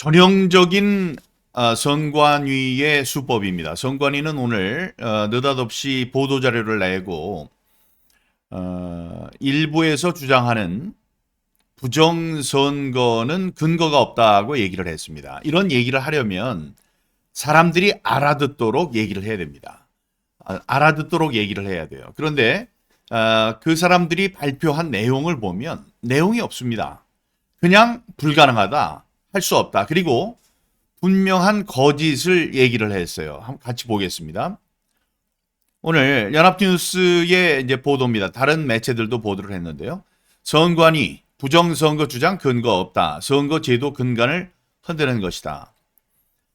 전형적인 선관위의 수법입니다. 선관위는 오늘 느닷없이 보도자료를 내고 일부에서 주장하는 부정선거는 근거가 없다고 얘기를 했습니다. 이런 얘기를 하려면 사람들이 알아듣도록 얘기를 해야 됩니다. 알아듣도록 얘기를 해야 돼요. 그런데 그 사람들이 발표한 내용을 보면 내용이 없습니다. 그냥 불가능하다, 할 수 없다. 그리고 분명한 거짓을 얘기를 했어요. 한번 같이 보겠습니다. 오늘 연합뉴스의 이제 보도입니다. 다른 매체들도 보도를 했는데요. 선관위 부정선거 주장 근거 없다. 선거제도 근간을 흔드는 것이다.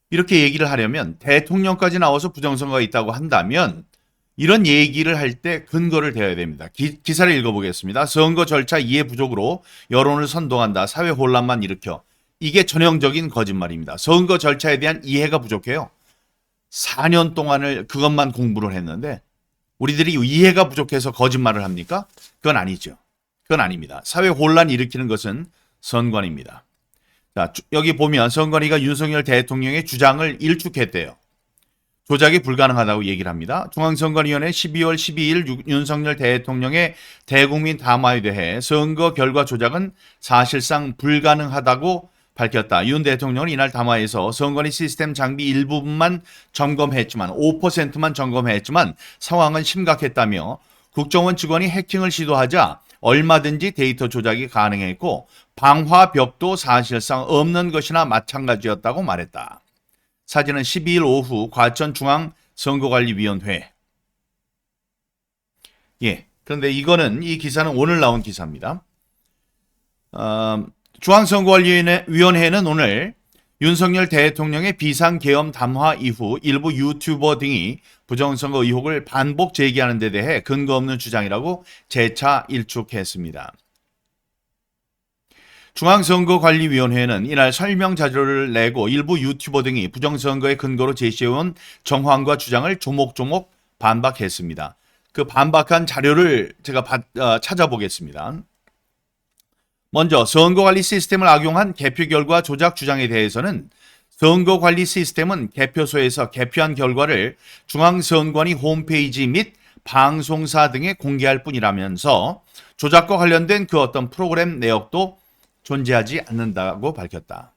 이렇게 얘기를 하려면 대통령까지 나와서 부정선거가 있다고 한다면 이런 얘기를 할 때 근거를 대야 됩니다. 기사를 읽어보겠습니다. 선거 절차 이해 부족으로 여론을 선동한다. 사회 혼란만 일으켜. 이게 전형적인 거짓말입니다. 선거 절차에 대한 이해가 부족해요. 4년 동안을 그것만 공부를 했는데 우리들이 이해가 부족해서 거짓말을 합니까? 그건 아니죠. 그건 아닙니다. 사회 혼란 일으키는 것은 선관위입니다. 자, 여기 보면 선관위가 윤석열 대통령의 주장을 일축했대요. 조작이 불가능하다고 얘기를 합니다. 중앙선관위원회 12월 12일 윤석열 대통령의 대국민 담화에 대해 선거 결과 조작은 사실상 불가능하다고 밝혔다. 윤 대통령은 이날 담화에서 선관위 시스템 장비 일부분만 점검했지만 5%만 점검했지만 상황은 심각했다며 국정원 직원이 해킹을 시도하자 얼마든지 데이터 조작이 가능했고 방화벽도 사실상 없는 것이나 마찬가지였다고 말했다. 사진은 12일 오후 과천중앙선거관리위원회. 그런데 이 기사는 오늘 나온 기사입니다. 중앙선거관리위원회는 오늘 윤석열 대통령의 비상계엄 담화 이후 일부 유튜버 등이 부정선거 의혹을 반복 제기하는 데 대해 근거 없는 주장이라고 재차 일축했습니다. 중앙선거관리위원회는 이날 설명 자료를 내고 일부 유튜버 등이 부정선거의 근거로 제시해온 정황과 주장을 조목조목 반박했습니다. 그 반박한 자료를 제가 찾아보겠습니다. 먼저 선거관리 시스템을 악용한 개표 결과 조작 주장에 대해서는 선거관리 시스템은 개표소에서 개표한 결과를 중앙선관위 홈페이지 및 방송사 등에 공개할 뿐이라면서 조작과 관련된 그 어떤 프로그램 내역도 존재하지 않는다고 밝혔다.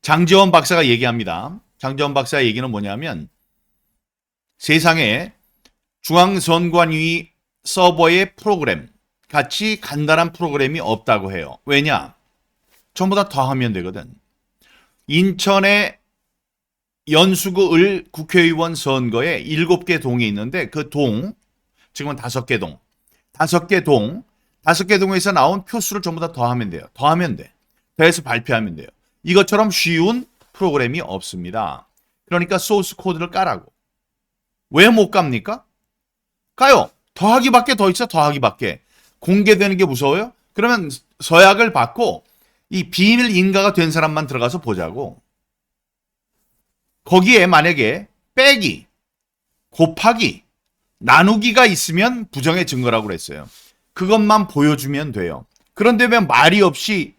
장지원 박사가 얘기합니다. 장지원 박사의 얘기는 뭐냐면 세상에 중앙선관위 서버의 프로그램 같이 간단한 프로그램이 없다고 해요. 왜냐? 전부 다 더하면 되거든. 인천의 연수구 국회의원 선거에 7개 동이 있는데 그 동, 지금은 5개 동. 5개 동에서 나온 표수를 전부 다 더하면 돼요. 더하면 돼. 더해서 발표하면 돼요. 이것처럼 쉬운 프로그램이 없습니다. 그러니까 소스 코드를 까라고. 왜 못 갑니까? 가요. 더하기밖에 더 있어. 더하기밖에. 공개되는 게 무서워요? 그러면 서약을 받고 이 비밀 인가가 된 사람만 들어가서 보자고. 거기에 만약에 빼기, 곱하기, 나누기가 있으면 부정의 증거라고 그랬어요. 그것만 보여주면 돼요. 그런데 왜 말이 없이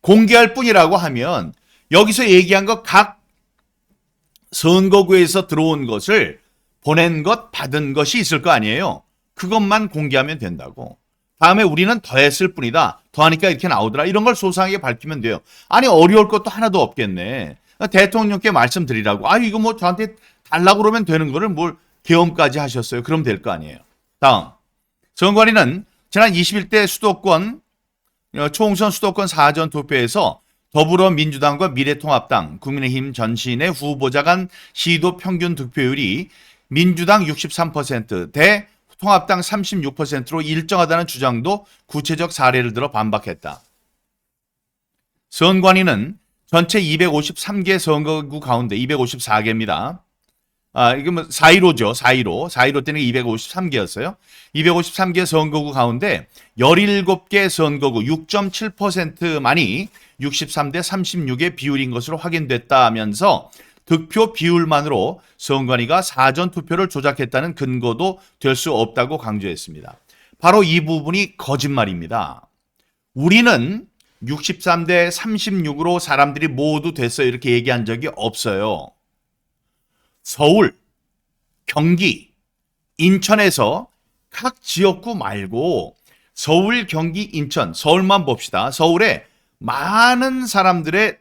공개할 뿐이라고 하면 여기서 얘기한 것 각 선거구에서 들어온 것을 보낸 것, 받은 것이 있을 거 아니에요. 그것만 공개하면 된다고. 다음에 우리는 더했을 뿐이다. 더하니까 이렇게 나오더라. 이런 걸 소상하게 밝히면 돼요. 아니 어려울 것도 하나도 없겠네. 대통령께 말씀드리라고. 이거 뭐 저한테 달라고 그러면 되는 거를 뭘 계엄까지 하셨어요. 그럼 될 거 아니에요. 다음. 선관위는 지난 21대 수도권 총선 수도권 사전투표에서 더불어민주당과 미래통합당, 국민의힘 전신의 후보자 간 시도 평균 득표율이 민주당 63% 대 통합당 36%로 일정하다는 주장도 구체적 사례를 들어 반박했다. 선관위는 전체 253개 선거구 가운데 254개입니다. 이게 뭐 4.15죠. 4.15 때는 253개였어요. 253개 선거구 가운데 17개 선거구 6.7%만이 63대 36의 비율인 것으로 확인됐다면서 득표 비율만으로 선관위가 사전투표를 조작했다는 근거도 될 수 없다고 강조했습니다. 바로 이 부분이 거짓말입니다. 우리는 63대 36으로 사람들이 모두 됐어요. 이렇게 얘기한 적이 없어요. 서울, 경기, 인천에서 각 지역구 말고 서울, 경기, 인천, 서울만 봅시다. 서울에 많은 사람들의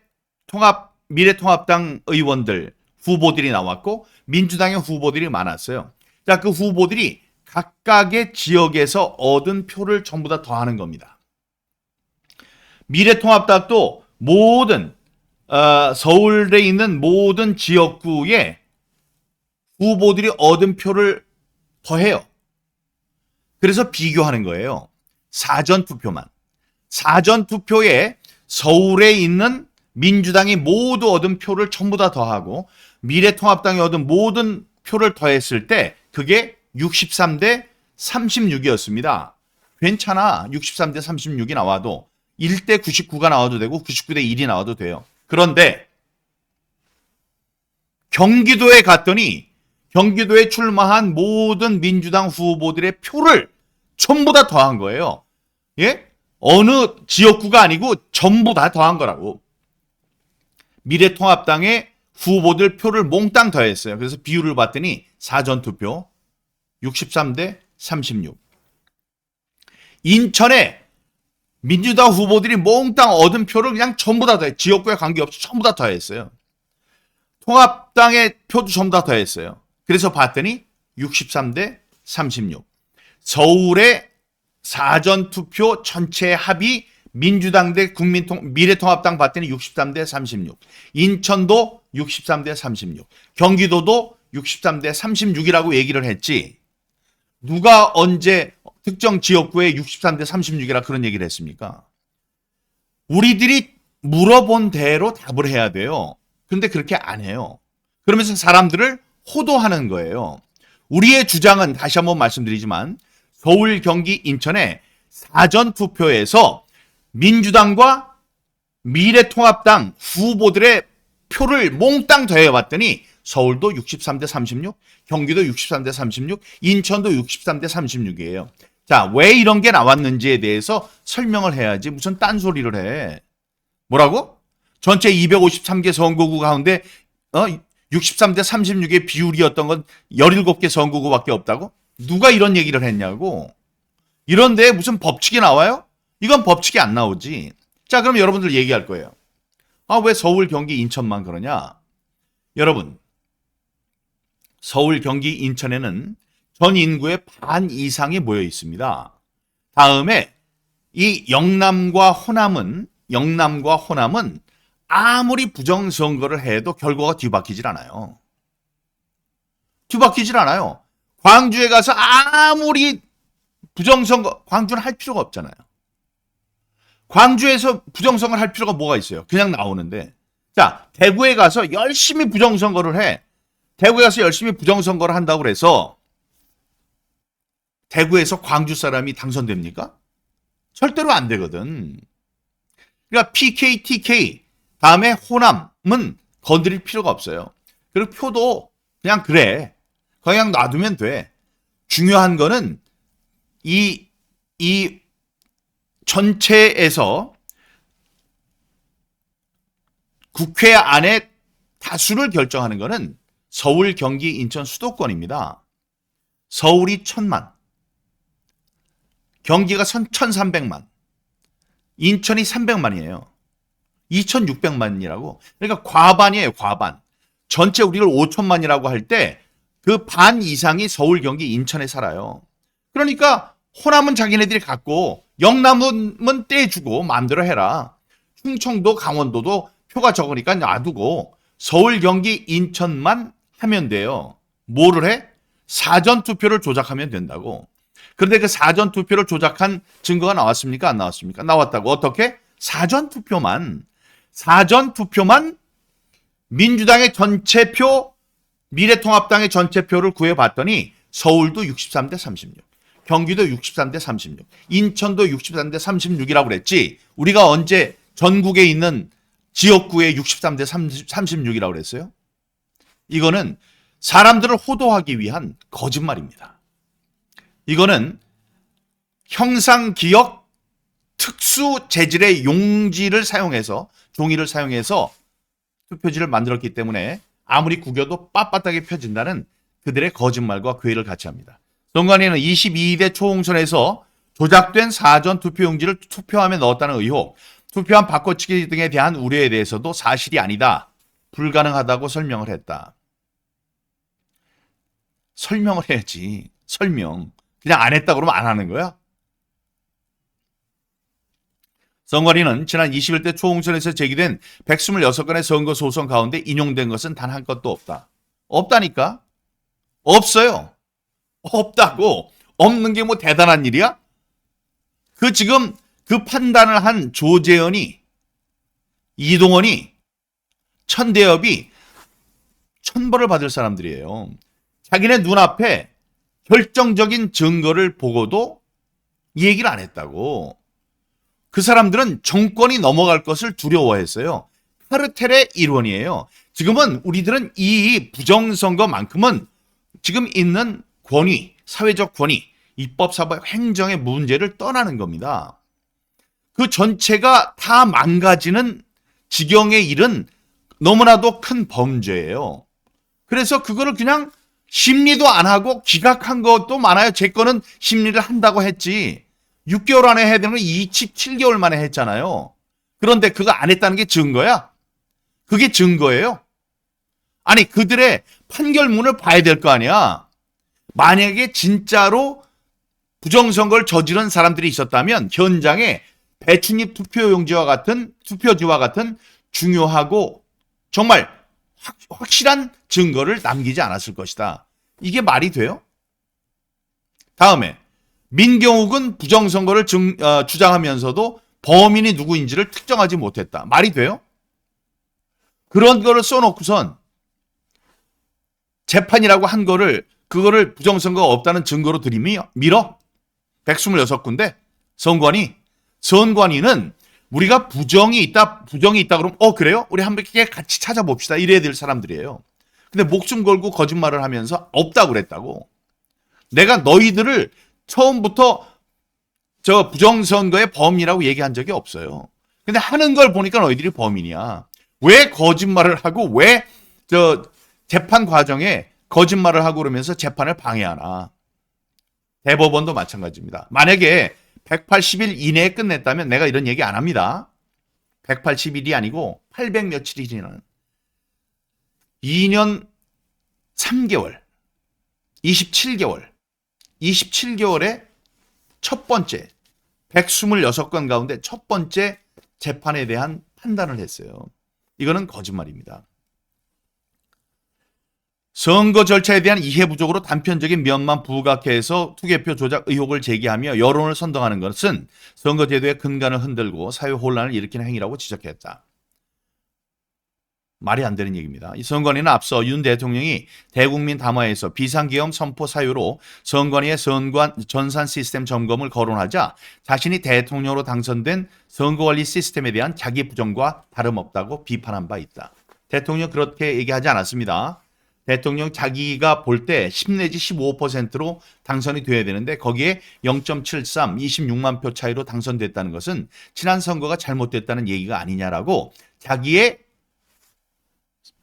미래통합당 의원들, 후보들이 나왔고 민주당의 후보들이 많았어요. 자, 그 후보들이 각각의 지역에서 얻은 표를 전부 다 더하는 겁니다. 미래통합당도 모든 서울에 있는 모든 지역구에 후보들이 얻은 표를 더해요. 그래서 비교하는 거예요. 사전투표만. 사전투표에 서울에 있는 민주당이 모두 얻은 표를 전부 다 더하고 미래통합당이 얻은 모든 표를 더했을 때 그게 63대 36이었습니다. 괜찮아. 63대 36이 나와도 1대 99가 나와도 되고 99대 1이 나와도 돼요. 그런데 경기도에 갔더니 경기도에 출마한 모든 민주당 후보들의 표를 전부 다 더한 거예요. 예? 어느 지역구가 아니고 전부 다 더한 거라고. 미래통합당의 후보들 표를 몽땅 더했어요. 그래서 비율을 봤더니 사전투표 63대 36. 인천에 민주당 후보들이 몽땅 얻은 표를 그냥 전부 다 더해. 지역구에 관계없이 전부 다 더했어요. 통합당의 표도 전부 다 더했어요. 그래서 봤더니 63대 36. 서울의 사전투표 전체 합이 민주당 대 미래통합당 봤더니 63대 36. 인천도 63대 36. 경기도도 63대 36이라고 얘기를 했지. 누가 언제 특정 지역구에 63대 36이라 그런 얘기를 했습니까? 우리들이 물어본 대로 답을 해야 돼요. 근데 그렇게 안 해요. 그러면서 사람들을 호도하는 거예요. 우리의 주장은 다시 한번 말씀드리지만 서울, 경기, 인천의 사전투표에서 민주당과 미래통합당 후보들의 표를 몽땅 더해봤더니 서울도 63대 36, 경기도 63대 36, 인천도 63대 36이에요. 자, 왜 이런 게 나왔는지에 대해서 설명을 해야지 무슨 딴소리를 해. 뭐라고? 전체 253개 선거구 가운데 63대 36의 비율이었던 건 17개 선거구밖에 없다고? 누가 이런 얘기를 했냐고. 이런데 무슨 법칙이 나와요? 이건 법칙이 안 나오지. 자, 그럼 여러분들 얘기할 거예요. 아, 왜 서울, 경기, 인천만 그러냐? 여러분, 서울, 경기, 인천에는 전 인구의 반 이상이 모여 있습니다. 다음에 이 영남과 호남은 아무리 부정선거를 해도 결과가 뒤바뀌질 않아요. 뒤바뀌질 않아요. 광주에 가서 아무리 부정선거, 광주는 할 필요가 없잖아요. 광주에서 부정선거를 할 필요가 뭐가 있어요? 그냥 나오는데. 자, 대구에 가서 열심히 부정선거를 해. 대구에 가서 열심히 부정선거를 한다고 그래서 대구에서 광주 사람이 당선됩니까? 절대로 안 되거든. 그러니까 PK, TK, 다음에 호남은 건드릴 필요가 없어요. 그리고 표도 그냥 그래. 그냥 놔두면 돼. 중요한 거는 이 전체에서 국회 안에 다수를 결정하는 거는 서울, 경기, 인천 수도권입니다. 서울이 1000만, 경기가 1300만, 인천이 300만이에요. 2600만이라고. 그러니까 과반이에요, 과반. 전체 우리를 5천만이라고 할 때 그 반 이상이 서울, 경기, 인천에 살아요. 그러니까 호남은 자기네들이 갖고 영남은 떼주고 마음대로 해라. 충청도, 강원도도 표가 적으니까 놔두고 서울, 경기, 인천만 하면 돼요. 뭐를 해? 사전투표를 조작하면 된다고. 그런데 그 사전투표를 조작한 증거가 나왔습니까? 안 나왔습니까? 나왔다고. 어떻게? 사전투표만 민주당의 전체 표, 미래통합당의 전체 표를 구해봤더니 서울도 63대 36, 경기도 63대 36, 인천도 63대 36이라고 그랬지. 우리가 언제 전국에 있는 지역구에 63대 36이라고 그랬어요? 이거는 사람들을 호도하기 위한 거짓말입니다. 이거는 형상기억 특수 재질의 용지를 사용해서 종이를 사용해서 투표지를 만들었기 때문에 아무리 구겨도 빳빳하게 펴진다는 그들의 거짓말과 괴를 같이 합니다. 선관위는 22대 초홍선에서 조작된 사전 투표용지를 투표함에 넣었다는 의혹, 투표함 바꿔치기 등에 대한 우려에 대해서도 사실이 아니다, 불가능하다고 설명을 했다. 설명을 해야지. 설명. 그냥 안 했다 그러면 안 하는 거야? 선관위는 지난 21대 초홍선에서 제기된 126건의 선거 소송 가운데 인용된 것은 단 한 건도 없다. 없다니까? 없어요. 없다고. 없는 게 뭐 대단한 일이야? 지금 그 판단을 한 조재현이, 이동원이, 천대엽이 천벌을 받을 사람들이에요. 자기네 눈앞에 결정적인 증거를 보고도 얘기를 안 했다고. 그 사람들은 정권이 넘어갈 것을 두려워했어요. 카르텔의 일원이에요. 지금은 우리들은 이 부정선거만큼은 지금 있는 권위, 사회적 권위, 입법, 사법, 행정의 문제를 떠나는 겁니다. 그 전체가 다 망가지는 지경의 일은 너무나도 큰 범죄예요. 그래서 그거를 그냥 심리도 안 하고 기각한 것도 많아요. 제 거는 심리를 한다고 했지. 6개월 안에 해야 되는 건 27개월 만에 했잖아요. 그런데 그거 안 했다는 게 증거야? 그게 증거예요? 아니, 그들의 판결문을 봐야 될 거 아니야. 만약에 진짜로 부정선거를 저지른 사람들이 있었다면 현장에 배춧잎 투표용지와 같은, 투표지와 같은 중요하고 정말 확실한 증거를 남기지 않았을 것이다. 이게 말이 돼요? 다음에 민경욱은 부정선거를 주장하면서도 범인이 누구인지를 특정하지 못했다. 말이 돼요? 그런 거를 써놓고선 재판이라고 한 거를, 그거를 부정선거가 없다는 증거로 들이밀어? 126군데 선관위는 우리가 부정이 있다 그러면 그래요? 우리 한번 같이 찾아봅시다. 이래야 될 사람들이에요. 근데 목숨 걸고 거짓말을 하면서 없다고 그랬다고. 내가 너희들을 처음부터 저 부정선거의 범인이라고 얘기한 적이 없어요. 근데 하는 걸 보니까 너희들이 범인이야. 왜 거짓말을 하고 왜 재판 과정에 거짓말을 하고 그러면서 재판을 방해하나. 대법원도 마찬가지입니다. 만약에 180일 이내에 끝냈다면 내가 이런 얘기 안 합니다. 180일이 아니고 800 며칠이라는 2년 3개월, 27개월에 첫 번째 126건 가운데 첫 번째 재판에 대한 판단을 했어요. 이거는 거짓말입니다. 선거 절차에 대한 이해 부족으로 단편적인 면만 부각해서 투개표 조작 의혹을 제기하며 여론을 선동하는 것은 선거제도의 근간을 흔들고 사회 혼란을 일으키는 행위라고 지적했다. 말이 안 되는 얘기입니다. 이 선관위는 앞서 윤 대통령이 대국민 담화에서 비상계엄 선포 사유로 선관위의 전산 시스템 점검을 거론하자 자신이 대통령으로 당선된 선거관리 시스템에 대한 자기 부정과 다름없다고 비판한 바 있다. 대통령 그렇게 얘기하지 않았습니다. 대통령 자기가 볼 때 10 내지 15%로 당선이 돼야 되는데 거기에 0.73, 26만 표 차이로 당선됐다는 것은 지난 선거가 잘못됐다는 얘기가 아니냐라고 자기의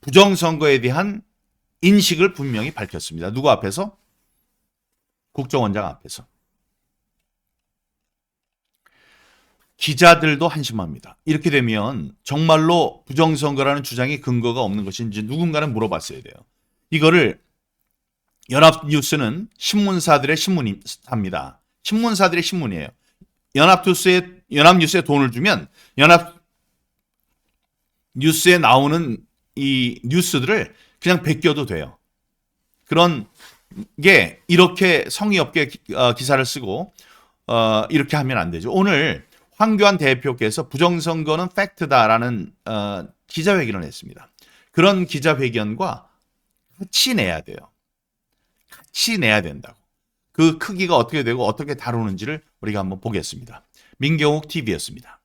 부정선거에 대한 인식을 분명히 밝혔습니다. 누구 앞에서? 국정원장 앞에서. 기자들도 한심합니다. 이렇게 되면 정말로 부정선거라는 주장이 근거가 없는 것인지 누군가는 물어봤어야 돼요. 이거를 연합뉴스는 신문사들의 신문입니다. 신문사들의 신문이에요. 연합뉴스에 돈을 주면 연합뉴스에 나오는 이 뉴스들을 그냥 베껴도 돼요. 그런 게 이렇게 성의 없게 기사를 쓰고 이렇게 하면 안 되죠. 오늘 황교안 대표께서 부정선거는 팩트다라는 기자회견을 했습니다. 그런 기자회견과 같이 내야 돼요. 같이 내야 된다고. 그 크기가 어떻게 되고 어떻게 다루는지를 우리가 한번 보겠습니다. 민경욱 TV였습니다.